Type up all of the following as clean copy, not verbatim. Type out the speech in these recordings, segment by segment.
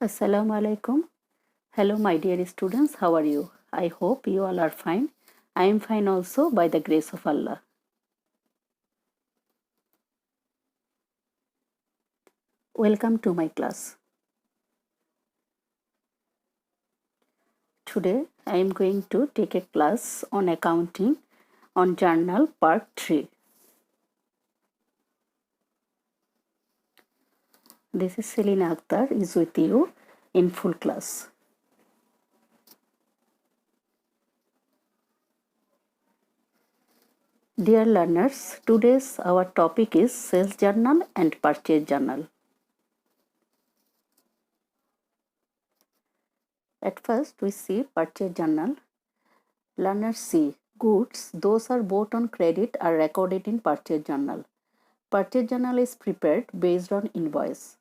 Assalamu alaikum. Hello, my dear students. How are you? I hope you all are fine. I am fine also by the grace of Allah. Welcome to my class. Today, I am going to take a class on accounting on journal part 3. This is Selina Akhtar is with you in full class. Dear learners, today's our topic is sales journal and purchase journal. At first, we see purchase journal. Learners see goods, those are bought on credit, are recorded in purchase journal. Purchase journal is prepared based on invoice.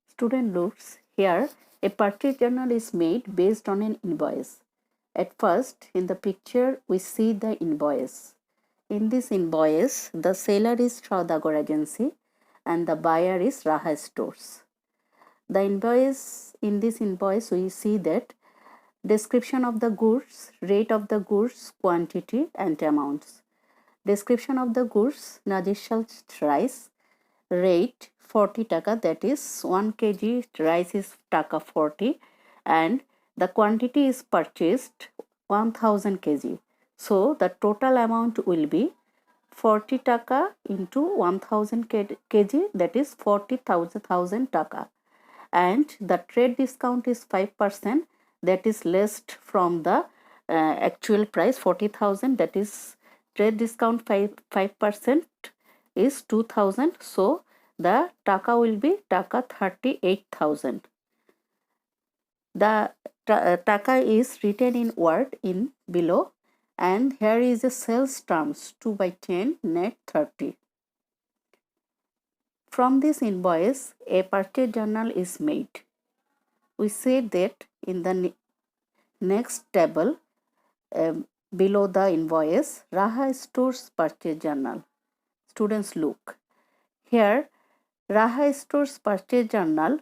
Student looks here, a purchase journal is made based on an invoice. At first, in the picture, we see the invoice. In this invoice, the seller is Saudagar Agency and the buyer is Raha Stores. The invoice, in this invoice, we see that description of the goods, rate of the goods, quantity and amounts. Description of the goods, Najishal rice, rate 40 taka, that is 1 kg rice is taka 40, and the quantity is purchased 1000 kg. So the total amount will be 40 taka into 1000 kg, that is 40,000 taka. And the trade discount is 5%, that is less from the actual price 40,000, that is trade discount 5% is 2000. So the taka will be taka 38,000. The taka is written in word in below, and here is the sales terms 2/10 net 30. From this invoice, a purchase journal is made. We say that in the next table below the invoice, Raha Stores purchase journal. Students look. Here, Raha Stores purchase journal,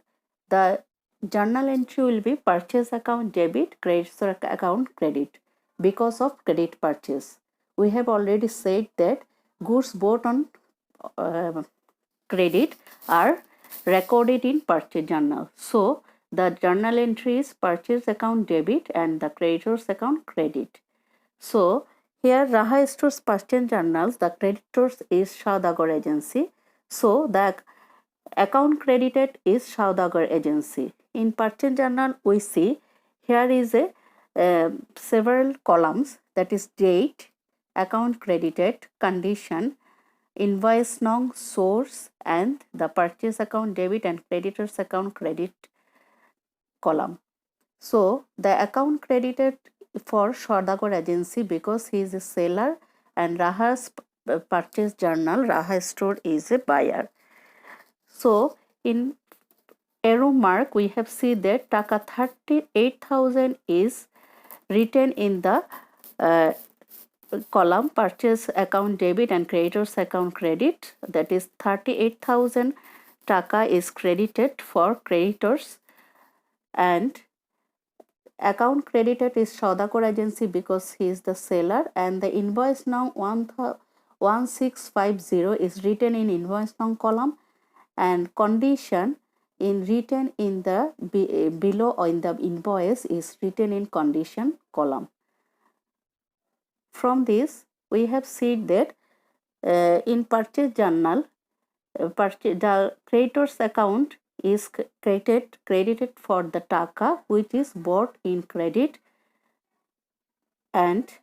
the journal entry will be purchase account debit, credit account credit because of credit purchase. We have already said that goods bought on credit are recorded in purchase journal. So the journal entry is purchase account debit and the creditor's account credit. So here Raha Stores purchase journals, the creditors is Saudagar Agency. So the account credited is Saudagar Agency. In purchase journal, we see here is a several columns, that is date, account credited, condition, invoice nong, source, and the purchase account debit and creditor's account credit column. So the account credited for Saudagar Agency because he is a seller and Raha's purchase journal, Raha Store is a buyer. So in arrow mark, we have seen that taka 38,000 is written in the column purchase account debit and creditors account credit, that is 38,000 taka is credited for creditors, and account credited is Saudagar Agency because he is the seller, and the invoice now 1650 is written in invoice now column, and condition in written in the below or in the invoice is written in condition column. From this, we have seen that in purchase journal, the creditor's account is credited for the taka which is bought in credit, and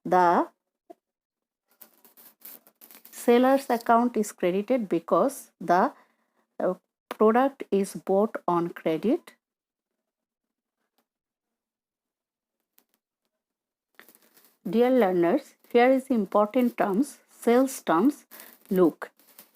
the seller's account is credited because the product is bought on credit. Dear learners, here is important terms, sales terms. Look,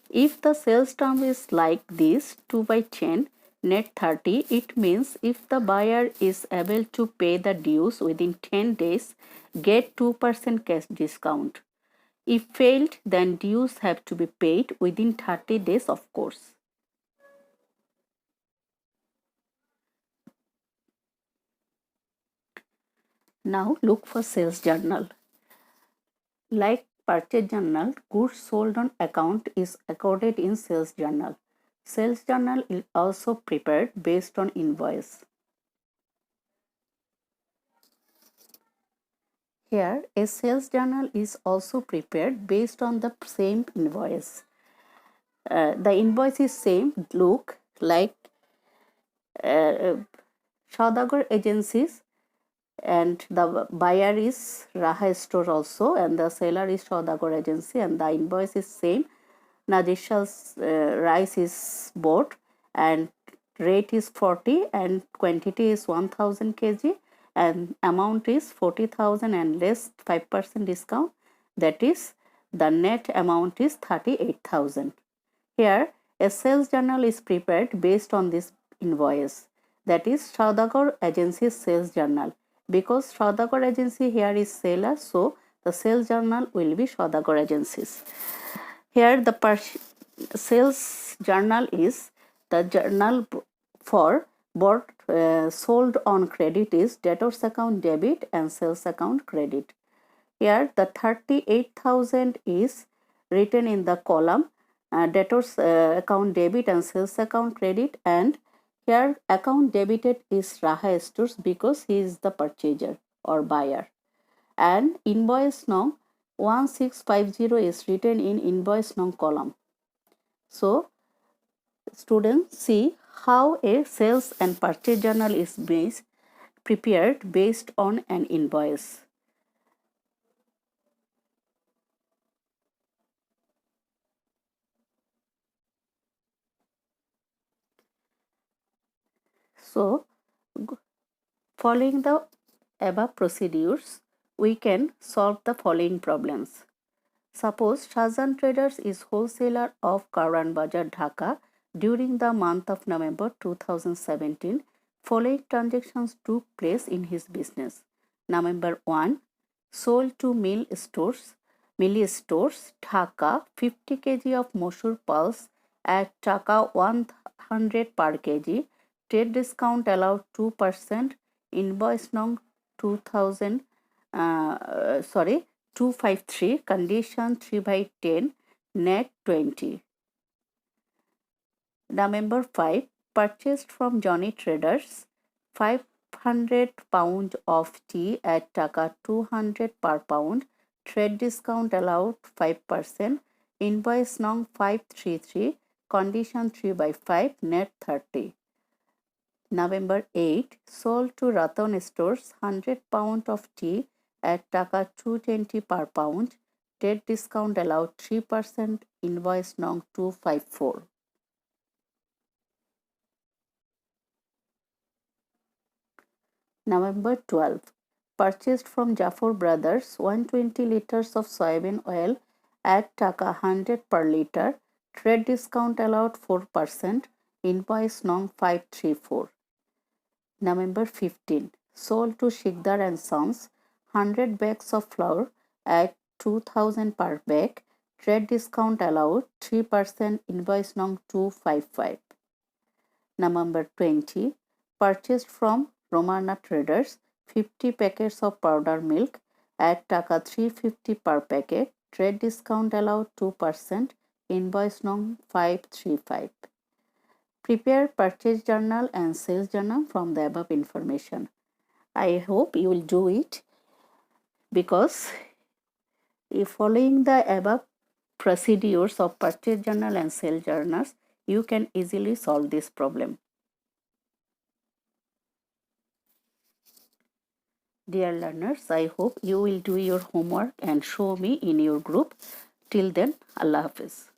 if the sales term is like this 2/10 net 30, it means if the buyer is able to pay the dues within 10 days, get 2% cash discount. If failed, then dues have to be paid within 30 days, of course. Now look for sales journal. Like purchase journal, goods sold on account is recorded in sales journal. Sales journal is also prepared based on invoice. Here, a sales journal is also prepared based on the same invoice. The invoice is same look like Saudagar agencies, and the buyer is Raha store also, and the seller is Saudagar agency, and the invoice is same. Nadisha's rice is bought and rate is 40 and quantity is 1000 kg and amount is 40,000 and less 5% discount, that is the net amount is 38,000. Here a sales journal is prepared based on this invoice, that is Saudagar agency's sales journal. Because Saudagar agency here is seller, so the sales journal will be Saudagar agencies. Here the sales journal is the journal for bought sold on credit is debtors account debit and sales account credit. Here the 38,000 is written in the column debtors account debit and sales account credit, and here account debited is Raha Stores because he is the purchaser or buyer, and invoice nom 1650 is written in invoice nom column. So students, see how a sales and purchase journal is prepared based on an invoice. So following the above procedures, we can solve the following problems. Suppose Shahjahan Traders is wholesaler of Karan Bazar, Dhaka during the month of November 2017. Following transactions took place in his business. Number 1, sold to Milli Stores, Dhaka 50 kg of Mosur pulse at Taka 100 per kg. Trade discount allowed 2%. Invoice nong 253, condition 3/10, net 20. Number 5, purchased from Johnny Traders 500 pound of tea at Taka 200 per pound. Trade discount allowed 5%. Invoice nong 533, condition 3/5, net 30. November 8, sold to Ratan Stores 100 pound of tea at Taka 220 per pound. Trade discount allowed 3%. Invoice nong 254. November 12, purchased from Jafar Brothers 120 liters of soybean oil at Taka 100 per liter. Trade discount allowed 4%. Invoice nong 534. November 15, sold to Shikdar and Sons 100 bags of flour at 2000 per bag. Trade discount allowed 3%. Invoice nong 255. November 20, purchased from Romana Traders 50 packets of powder milk at Taka 350 per packet. Trade discount allowed 2%. Invoice nong 535. Prepare purchase journal and sales journal from the above information. I hope you will do it, because if following the above procedures of purchase journal and sales journals, you can easily solve this problem. Dear learners, I hope you will do your homework and show me in your group. Till then, Allah Hafiz.